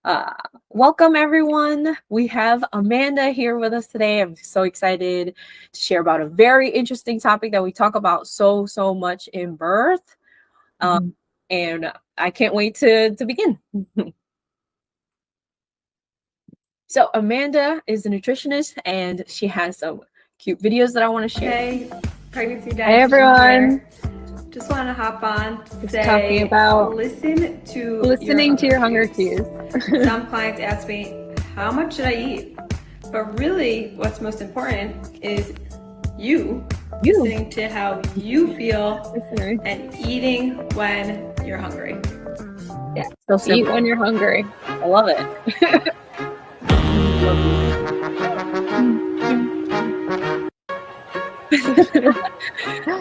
Uh, Welcome, everyone. We have Amanda here with us today. I'm so excited to share about a very interesting topic that we talk about so much in birth. Um, and I can't wait to begin. So Amanda is a nutritionist and she has some cute videos that I want to share. Hey, pregnancy dietitian. Hey everyone. Here. Just want to hop on to Just say, talking about listening to your hunger cues. Some clients ask me, how much should I eat? But really, what's most important is you listening to how you feel and eating when you're hungry. Yeah, so eat when you're hungry. I love it.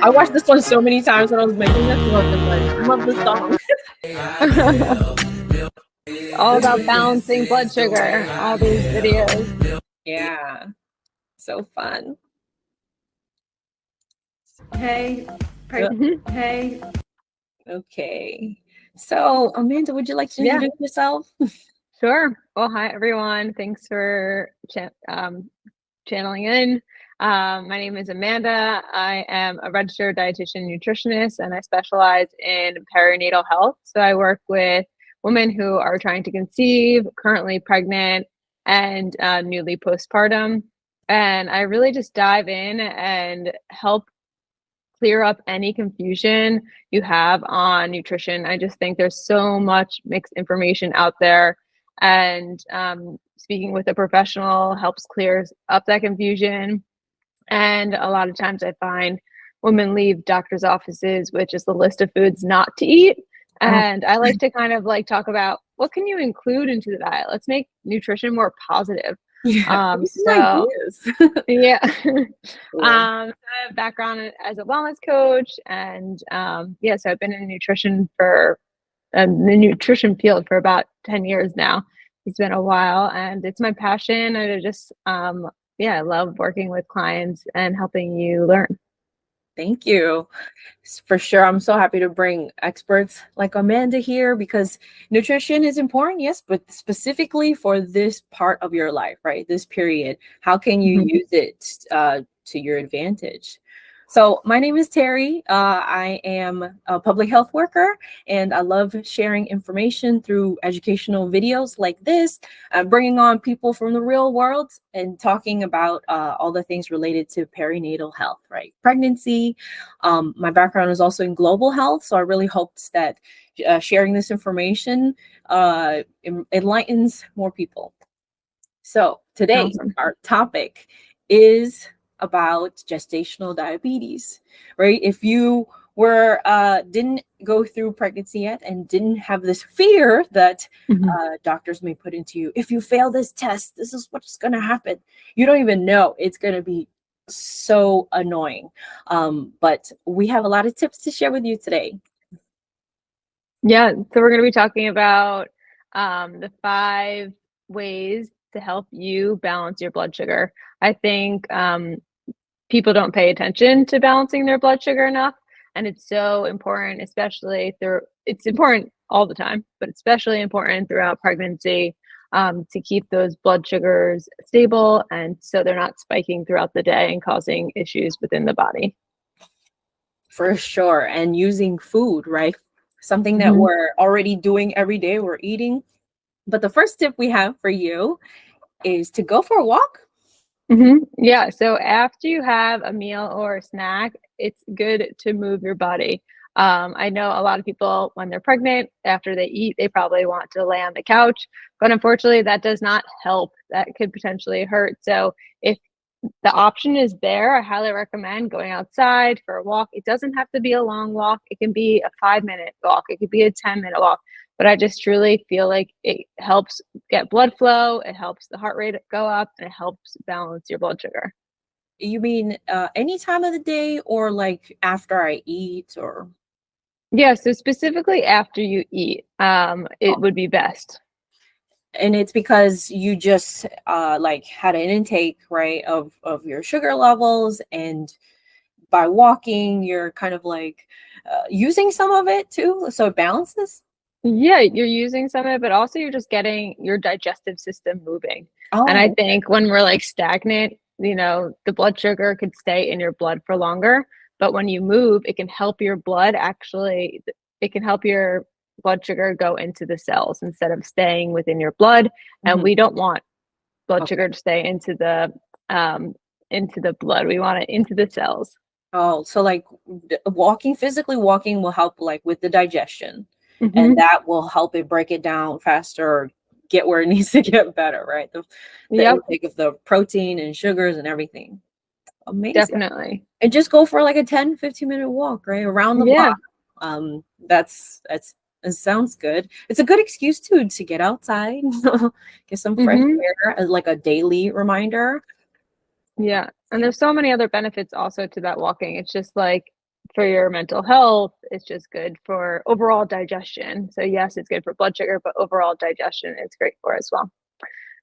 I watched this one so many times when I was making this. I love this song. All about balancing blood sugar, all these videos. Yeah, so fun. Hey. Okay. So, Amanda, would you like to introduce yourself? Sure. Well, hi everyone. Thanks for channeling in. My name is Amanda. I am a registered dietitian nutritionist, and I specialize in perinatal health. So I work with women who are trying to conceive, currently pregnant, and newly postpartum. And I really just dive in and help clear up any confusion you have on nutrition. I just think there's so much mixed information out there, and speaking with a professional helps clear up that confusion. And a lot of times I find women leave doctor's offices with just a list of foods not to eat. And I like to kind of like talk about what can you include into the diet? Let's make nutrition more positive. Yeah. I have background as a wellness coach, and so I've been in nutrition for the nutrition field for about 10 years now. It's been a while, and it's my passion. And I just I love working with clients and helping you learn. Thank you. For sure. I'm so happy to bring experts like Amanda here because nutrition is important, yes, but specifically for this part of your life, right? This period. How can you use it to your advantage? So my name is Terry. I am a public health worker, and I love sharing information through educational videos like this, bringing on people from the real world and talking about all the things related to perinatal health, right? Pregnancy. My background is also in global health, so I really hoped that sharing this information enlightens more people. So today, our topic is about gestational diabetes, right? If you were didn't go through pregnancy yet and didn't have this fear that doctors may put into you, if you fail this test, this is what's going to happen. You don't even know. It's going to be so annoying. But we have a lot of tips to share with you today. Yeah, so we're going to be talking about the 5 ways to help you balance your blood sugar. I think people don't pay attention to balancing their blood sugar enough, and it's so important, especially it's important all the time, but especially important throughout pregnancy, to keep those blood sugars stable, and so they're not spiking throughout the day and causing issues within the body. For sure. And using food, right? Something that we're already doing every day, we're eating. But the first tip we have for you is to go for a walk. Yeah, so after you have a meal or a snack, it's good to move your body. I know a lot of people, when they're pregnant, after they eat, they probably want to lay on the couch, but unfortunately, that does not help. That could potentially hurt. So if the option is there, I highly recommend going outside for a walk. It doesn't have to be a long walk. It can be a 5-minute walk. It could be a 10-minute walk. But I just truly feel like it helps get blood flow, it helps the heart rate go up, and it helps balance your blood sugar. You mean any time of the day or like after I eat or? Yeah, so specifically after you eat, it would be best. And it's because you just like had an intake, right, of your sugar levels, and by walking, you're kind of like using some of it too, so it balances. Yeah, you're using some of it, but also you're just getting your digestive system moving. And I Oh, think when we're like stagnant, the blood sugar could stay in your blood for longer. But when you move, it can help your blood actually, it can help your blood sugar go into the cells instead of staying within your blood. And mhm. we don't want blood Okay. sugar to stay into the blood. We want it into the cells. Oh, so like physically walking will help like with the digestion, and Hmm. that will help it break it down faster, or get where it needs to get better, right? The Yep, intake of the protein and sugars and everything. Amazing. definitely. And just go for like a 10-15 minute walk, right? Around the Yeah. block. That's it sounds good. It's a good excuse to get outside, get some fresh Hmm. air as like a daily reminder. Yeah. And there's so many other benefits also to that walking. It's just like for your mental health, it's just good for overall digestion. So yes, it's good for blood sugar, but overall digestion it's great for as well.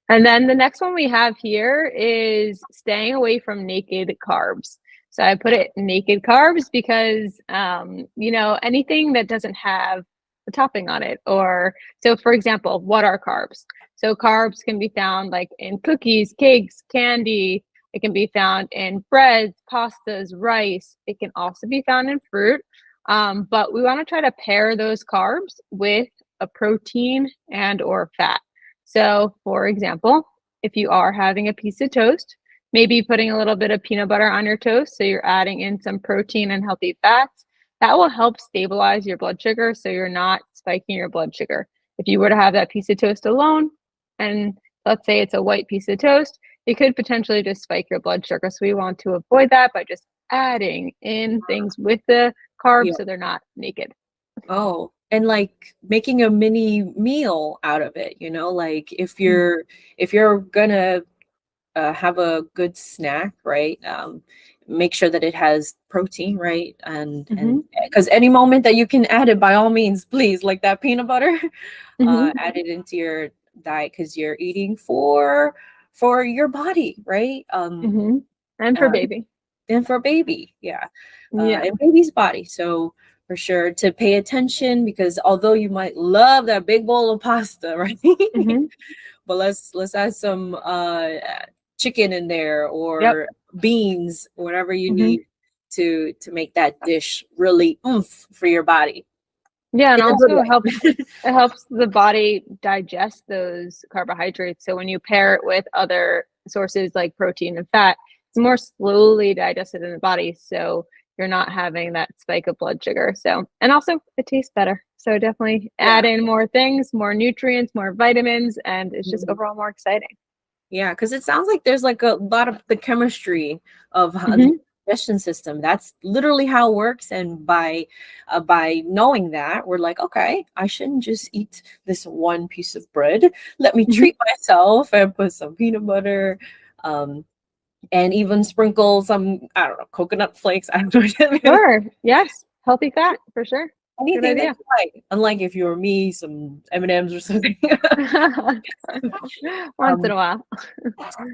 And then the next one we have here is staying away from naked carbs. So I put it naked carbs because anything that doesn't have a topping on it, or so for example, what are carbs? So carbs can be found like in cookies, cakes, candy. It can be found in breads, pastas, rice. It can also be found in fruit. But we want to try to pair those carbs with a protein and or fat. So, for example, if you are having a piece of toast, maybe putting a little bit of peanut butter on your toast, so you're adding in some protein and healthy fats, that will help stabilize your blood sugar so you're not spiking your blood sugar. If you were to have that piece of toast alone, and let's say it's a white piece of toast, it could potentially just spike your blood sugar. So we want to avoid that by just adding in things with the carbs Yeah. so they're not naked. Oh, and like making a mini meal out of it, like if you're gonna have a good snack, right? Make sure that it has protein, right? And Mm-hmm. because any moment that you can add it, by all means, please, like that peanut butter, Mm-hmm. add it into your diet because you're eating for your body, right? Mm-hmm. And for Uh, baby. and for baby, yeah, Yeah. and baby's body. So for sure to pay attention, because although you might love that big bowl of pasta, right? Mm-hmm. But let's add some chicken in there, Yep. or beans, whatever you Mm-hmm. need to make that dish really oomph for your body Yeah, and in a good also way. it helps the body digest those carbohydrates. So when you pair it with other sources like protein and fat, it's more slowly digested in the body. So you're not having that spike of blood sugar. So, and also it tastes better. So definitely add Yeah. in more things, more nutrients, more vitamins, and it's just Mhm. overall more exciting. Yeah, because it sounds like there's like a lot of the chemistry of how the Hmm. digestion system. That's literally how it works. And by knowing that, we're like, okay, I shouldn't just eat this one piece of bread. Let me Hmm. treat myself and put some peanut butter, um, and even sprinkle some, I don't know, coconut flakes. I don't know. Sure. Yes. Healthy fat for sure. Good Anything that idea. you like. Unlike if you were me, some M&Ms or something. Once in um, a while.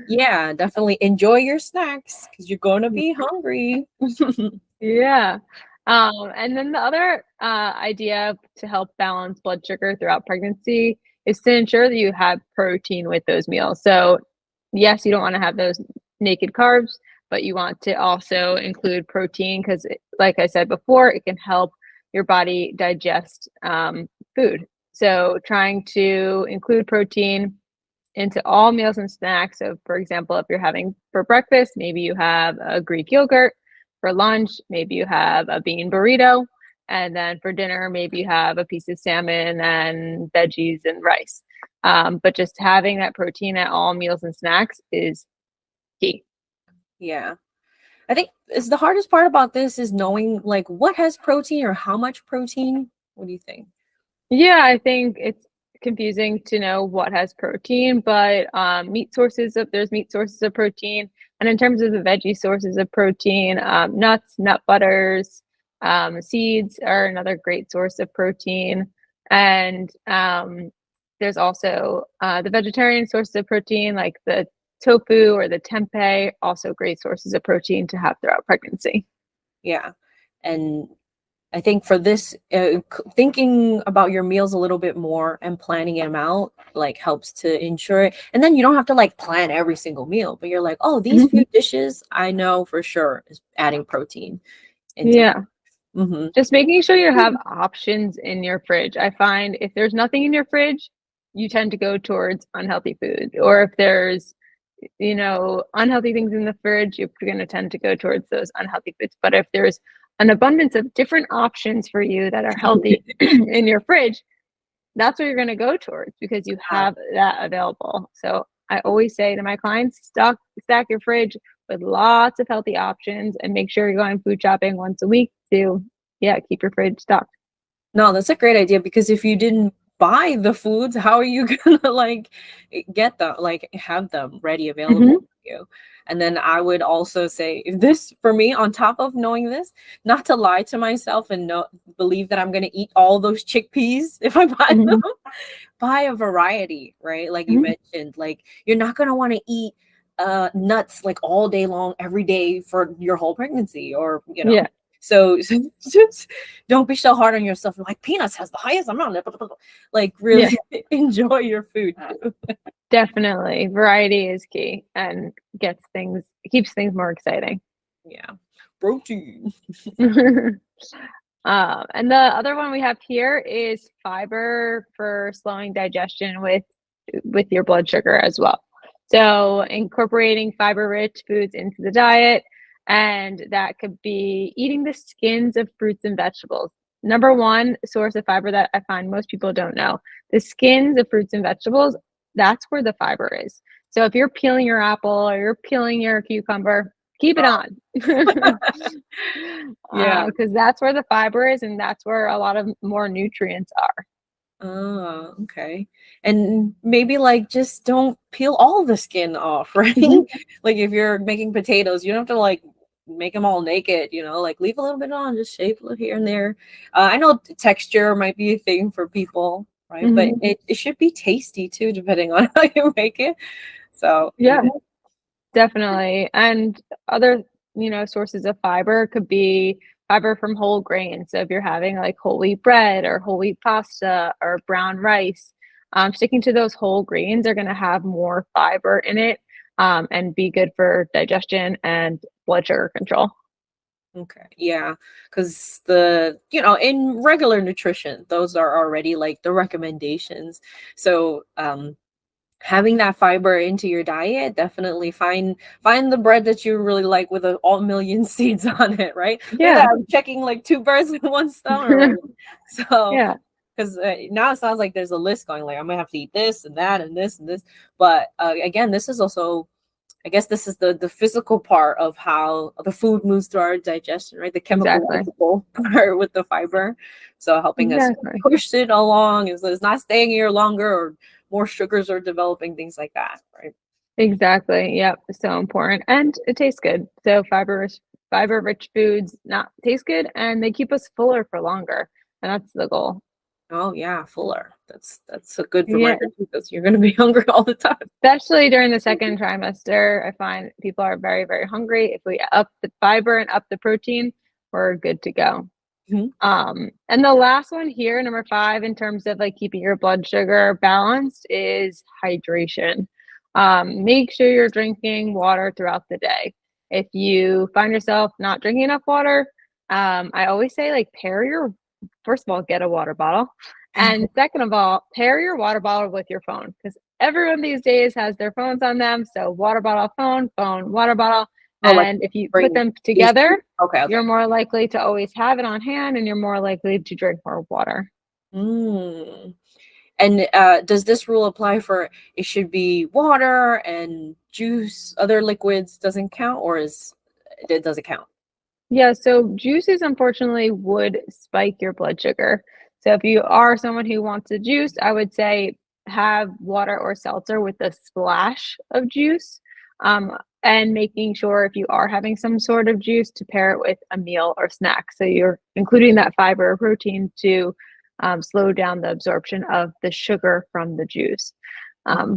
yeah, definitely enjoy your snacks because you're going to be hungry. Yeah. And then the other idea to help balance blood sugar throughout pregnancy is to ensure that you have protein with those meals. So, yes, you don't want to have those naked carbs, but you want to also include protein because, like I said before, it can help your body digest food. So, trying to include protein into all meals and snacks. So, for example, if you're having for breakfast, maybe you have a Greek yogurt. For lunch, maybe you have a bean burrito. And then for dinner, maybe you have a piece of salmon and veggies and rice. But just having that protein at all meals and snacks is key. Yeah. I think it's the hardest part about this is knowing like what has protein or how much protein. What do you think? Yeah, I think it's confusing to know what has protein, but there's meat sources of protein, and in terms of the veggie sources of protein, nuts, nut butters, seeds are another great source of protein, and there's also the vegetarian sources of protein like the tofu or the tempeh, also great sources of protein to have throughout pregnancy. Yeah. And I think for this, thinking about your meals a little bit more and planning them out like helps to ensure it. And then you don't have to like plan every single meal, but you're like, oh, these few dishes I know for sure is adding protein into. Yeah. Just making sure you have options in your fridge. I find if there's nothing in your fridge, you tend to go towards unhealthy food. Or if there's, you know, unhealthy things in the fridge, you're going to tend to go towards those unhealthy foods. But if there's an abundance of different options for you that are healthy in your fridge, that's what you're going to go towards because you have that available. So I always say to my clients, stack your fridge with lots of healthy options and make sure you're going food shopping once a week to, keep your fridge stocked. No, that's a great idea because if you didn't buy the foods, how are you gonna like get them, like have them ready available for you? And then I would also say this for me, on top of knowing this, not to lie to myself and believe that I'm gonna eat all those chickpeas if I buy them. Buy a variety, right? Like you mentioned, like you're not gonna want to eat nuts like all day long every day for your whole pregnancy, or so just don't be so hard on yourself. Like peanuts has the highest amount. Like really enjoy your food. Definitely, variety is key and keeps things more exciting. Yeah, protein. And the other one we have here is fiber for slowing digestion with your blood sugar as well. So incorporating fiber-rich foods into the diet, and that could be eating the skins of fruits and vegetables. Number one source of fiber that I find most people don't know, the skins of fruits and vegetables, that's where the fiber is. So if you're peeling your apple or you're peeling your cucumber, keep it on. Because that's where the fiber is, and that's where a lot of more nutrients are. Oh, okay. And maybe like just don't peel all the skin off, right? Like if you're making potatoes, you don't have to like make them all naked, like leave a little bit on, just shape it here and there. I know texture might be a thing for people, right? But it should be tasty too, depending on how you make it. So definitely. And other, sources of fiber could be fiber from whole grains. So if you're having like whole wheat bread or whole wheat pasta or brown rice, sticking to those whole grains are going to have more fiber in it, and be good for digestion and blood sugar control. Okay. Yeah. Because in regular nutrition, those are already like the recommendations. So, having that fiber into your diet, definitely find the bread that you really like with all million seeds on it, right? I'm checking like 2 birds with 1 stone. Right? So, because now it sounds like there's a list going, like I'm gonna have to eat this and that and this and this. But again, this is also, I guess this is the physical part of how the food moves through our digestion, right? The chemical part with the fiber. So helping us push it along, is it's not staying here longer, or more sugars are developing, things like that, right? Exactly. Yep. So important. And it tastes good. So fiber-rich foods not taste good, and they keep us fuller for longer. And that's the goal. Oh yeah, fuller. That's a good reminder because you're going to be hungry all the time. Especially during the second trimester, I find people are very, very hungry. If we up the fiber and up the protein, we're good to go. And the last one here, number 5, in terms of like keeping your blood sugar balanced, is hydration. Make sure you're drinking water throughout the day. If you find yourself not drinking enough water, I always say like first of all, get a water bottle. And second of all, pair your water bottle with your phone, because everyone these days has their phones on them. So water bottle, phone, water bottle. And if you put them together, you're more likely to always have it on hand, and you're more likely to drink more water. And does this rule apply for, it should be water and juice, other liquids doesn't count, or does it count? Yeah, so juices unfortunately would spike your blood sugar. So if you are someone who wants a juice, I would say have water or seltzer with a splash of juice. And making sure if you are having some sort of juice to pair it with a meal or snack. So you're including that fiber or protein to slow down the absorption of the sugar from the juice.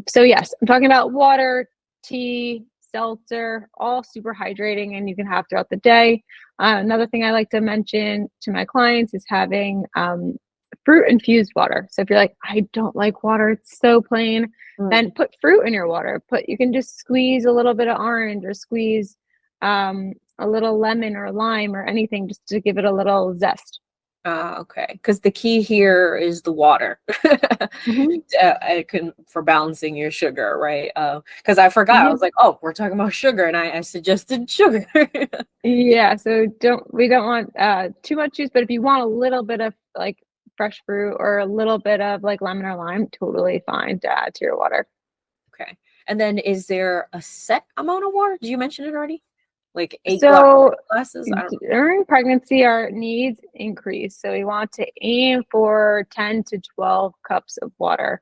So yes, I'm talking about water, tea, seltzer, all super hydrating and you can have throughout the day. Another thing I like to mention to my clients is having fruit infused water. So if you're like, I don't like water, it's so plain, then put fruit in your water. You can just squeeze a little bit of orange or squeeze a little lemon or lime or anything just to give it a little zest. Okay, because the key here is the water. For balancing your sugar, right? Because I forgot. I was like, oh, we're talking about sugar, and I suggested sugar. Yeah, so we don't want too much juice, but if you want a little bit of like fresh fruit or a little bit of like lemon or lime, totally fine to add to your water. Okay, and then is there a set amount of water? Did you mention it already? Like 8 glasses? During pregnancy, our needs increase. So we want to aim for 10 to 12 cups of water,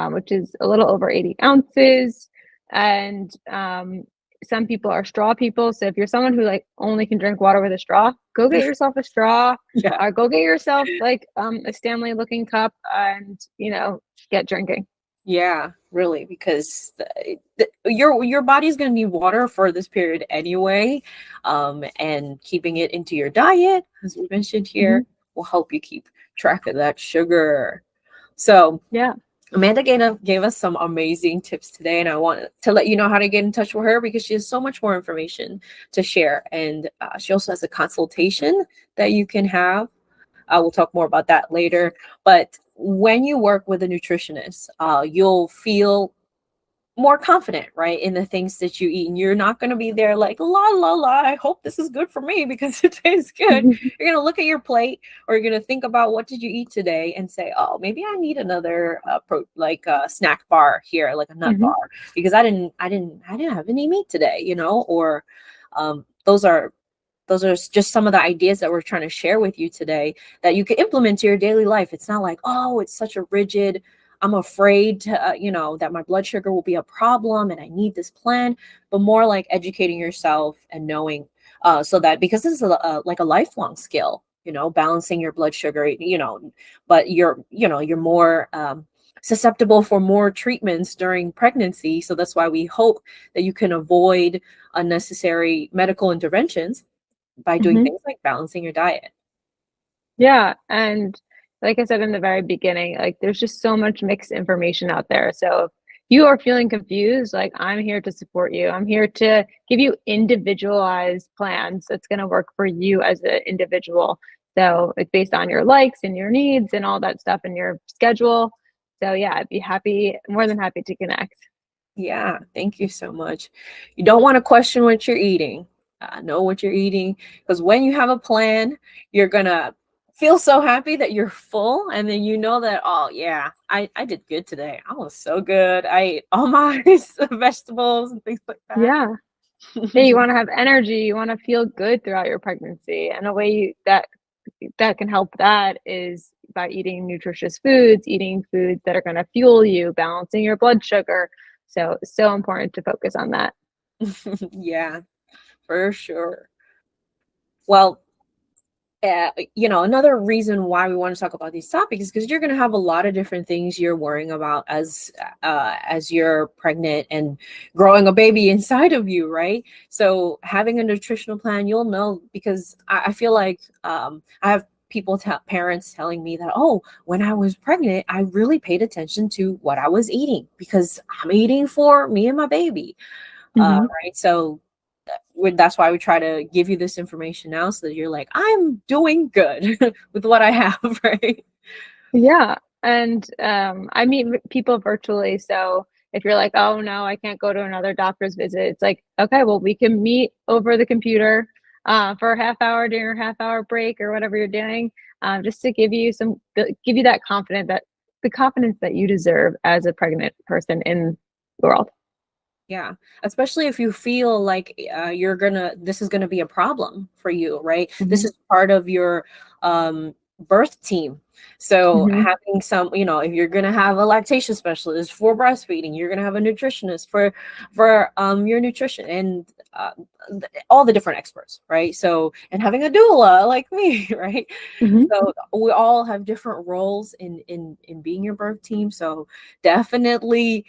which is a little over 80 ounces. And some people are straw people. So if you're someone who like only can drink water with a straw, go get yourself a straw. Or go get yourself like a Stanley looking cup and, get drinking. Yeah, really, because your body's going to need water for this period anyway, and keeping it into your diet, as we mentioned here, will help you keep track of that sugar. So yeah, Amanda gave us some amazing tips today, and I want to let you know how to get in touch with her because she has so much more information to share, and she also has a consultation that you can have. We'll talk more about that later, but when you work with a nutritionist, you'll feel more confident, right, in the things that you eat. And you're not going to be there like, la, la, la, I hope this is good for me because it tastes good. You're going to look at your plate, or you're going to think about what did you eat today and say, oh, maybe I need another snack bar here, like a nut bar, because I didn't have any meat today, or those are just some of the ideas that we're trying to share with you today that you can implement to your daily life. It's not like, oh, it's such a rigid, I'm afraid to, that my blood sugar will be a problem and I need this plan, but more like educating yourself and knowing so that, because this is like a lifelong skill, balancing your blood sugar, but you're more susceptible for more treatments during pregnancy. So that's why we hope that you can avoid unnecessary medical interventions by doing things like balancing your diet. Yeah. And like I said in the very beginning, like there's just so much mixed information out there. So if you are feeling confused, like I'm here to support you. I'm here to give you individualized plans that's going to work for you as an individual. So it's based on your likes and your needs and all that stuff in your schedule. So yeah, I'd be more than happy to connect. Yeah, thank you so much. You don't want to question what you're eating. Know what you're eating, because when you have a plan, you're gonna feel so happy that you're full, and then that, oh yeah, I did good today. I was so good. I ate all my vegetables and things like that. Yeah. Hey, you want to have energy, you want to feel good throughout your pregnancy, and a way that can help that is by eating nutritious foods, eating foods that are going to fuel you, balancing your blood sugar. So important to focus on that. Yeah, for sure. Well, another reason why we want to talk about these topics is because you're going to have a lot of different things you're worrying about as you're pregnant and growing a baby inside of you, right? So having a nutritional plan, you'll know, because I feel like I have parents telling me that, oh, when I was pregnant, I really paid attention to what I was eating because I'm eating for me and my baby, right? So that's why we try to give you this information now, so that you're like, I'm doing good with what I have, right? Yeah. And I meet people virtually. So if you're like, oh no, I can't go to another doctor's visit, it's like, okay, well, we can meet over the computer for a half hour during your half-hour break or whatever you're doing, just to give you that confidence that you deserve as a pregnant person in the world. Yeah, especially if you feel like this is gonna be a problem for you, right? This is part of your birth team. So having some, if you're gonna have a lactation specialist for breastfeeding, you're gonna have a nutritionist for your nutrition, and all the different experts, right? So, and having a doula like me, right? So we all have different roles in being your birth team. So definitely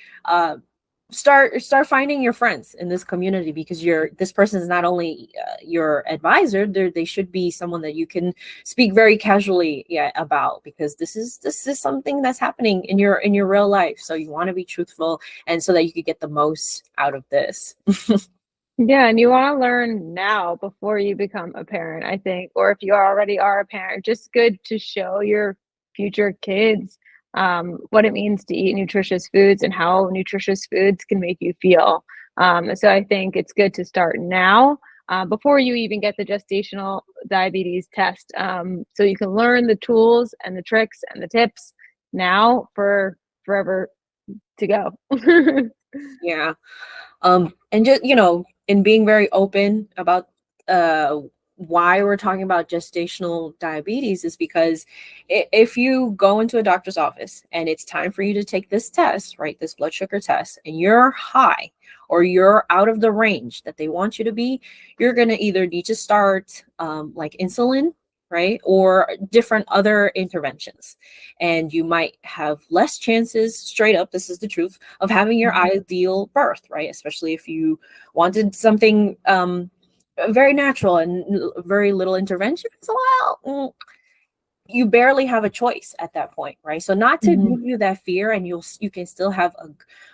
start finding your friends in this community, because this person is not only your advisor, they should be someone that you can speak very casually about, because this is something that's happening in your real life. So you want to be truthful, and so that you could get the most out of this. Yeah, and you want to learn now before you become a parent, I think, or if you already are a parent, just good to show your future kids what it means to eat nutritious foods and how nutritious foods can make you feel. So I think it's good to start now before you even get the gestational diabetes test, so you can learn the tools and the tricks and the tips now for forever to go. Yeah. And just, in being very open about why we're talking about gestational diabetes is because if you go into a doctor's office and it's time for you to take this test, right, this blood sugar test, and you're high or you're out of the range that they want you to be, you're going to either need to start like insulin, right, or different other interventions. And you might have less chances, straight up, this is the truth, of having your ideal birth, right? Especially if you wanted something very natural and very little intervention. So, well, you barely have a choice at that point, right? So not to give you that fear, and you can still have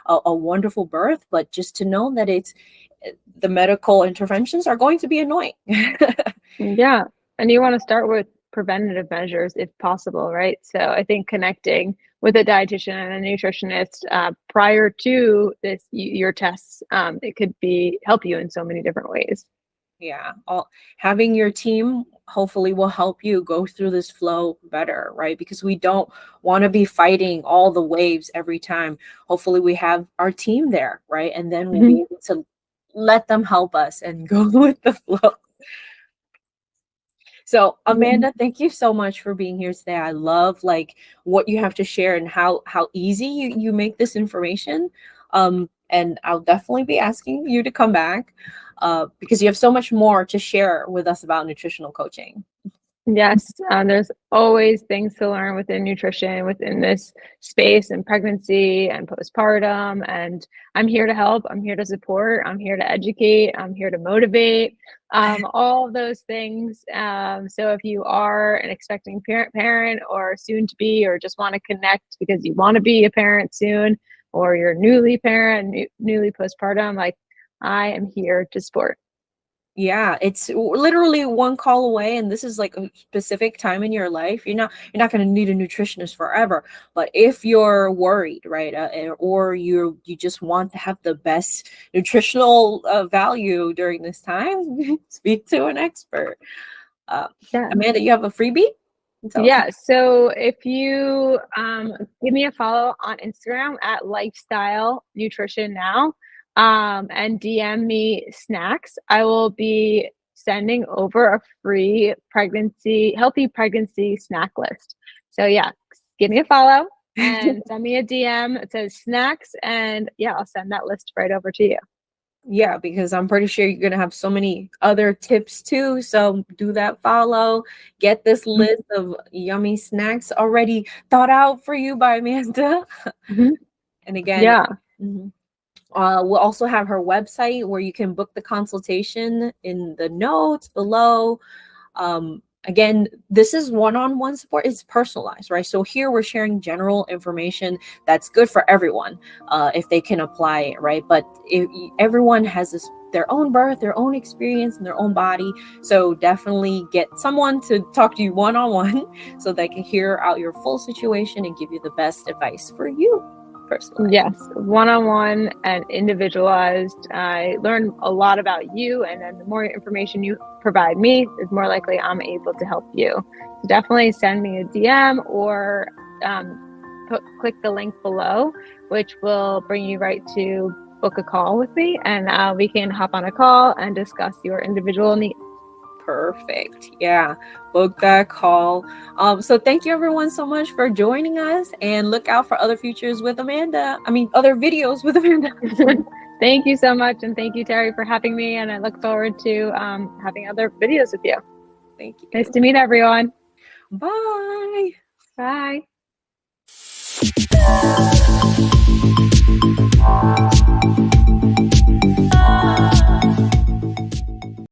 a wonderful birth, but just to know that the medical interventions are going to be annoying. Yeah. And you want to start with preventative measures if possible, right? So I think connecting with a dietitian and a nutritionist prior to your tests, it could help you in so many different ways. Yeah, having your team hopefully will help you go through this flow better, right? Because we don't want to be fighting all the waves every time. Hopefully we have our team there, right? And then we'll be able to let them help us and go with the flow. So Amanda, thank you so much for being here today. I love what you have to share and how easy you make this information. And I'll definitely be asking you to come back because you have so much more to share with us about nutritional coaching. Yes, there's always things to learn within nutrition, within this space, and pregnancy and postpartum. And I'm here to help. I'm here to support. I'm here to educate. I'm here to motivate. All of those things. So if you are an expecting parent or soon to be, or just want to connect because you want to be a parent soon, or you're newly parent, newly postpartum, I am here to support. Yeah, it's literally one call away, and this is like a specific time in your life. You're not going to need a nutritionist forever, but if you're worried, right, or you just want to have the best nutritional value during this time, speak to an expert. Amanda, you have a freebie? Yeah, so if you give me a follow on Instagram at Lifestyle Nutrition Now, and DM me snacks, I will be sending over a free healthy pregnancy snack list. So yeah, give me a follow and send me a DM. It says snacks, and yeah, I'll send that list right over to you. Yeah, because I'm pretty sure you're going to have so many other tips too. So do that follow. Get this list of yummy snacks already thought out for you by Amanda. And again, yeah. We'll also have her website where you can book the consultation in the notes below. Again, this is one-on-one support. It's personalized, right? So here we're sharing general information that's good for everyone if they can apply it, right? But everyone has their own birth, their own experience, and their own body. So definitely get someone to talk to you one-on-one so they can hear out your full situation and give you the best advice for you personally. Yes, one-on-one and individualized. I learn a lot about you, and then the more information you provide me, is more likely I'm able to help you. So definitely send me a DM or click the link below, which will bring you right to book a call with me, and we can hop on a call and discuss your individual needs. Perfect. Yeah, book that call. So thank you everyone so much for joining us, and look out for other videos with Amanda. Thank you so much, and thank you, Terry, for having me, and I look forward to having other videos with you. Thank you. Nice to meet everyone. Bye. Bye.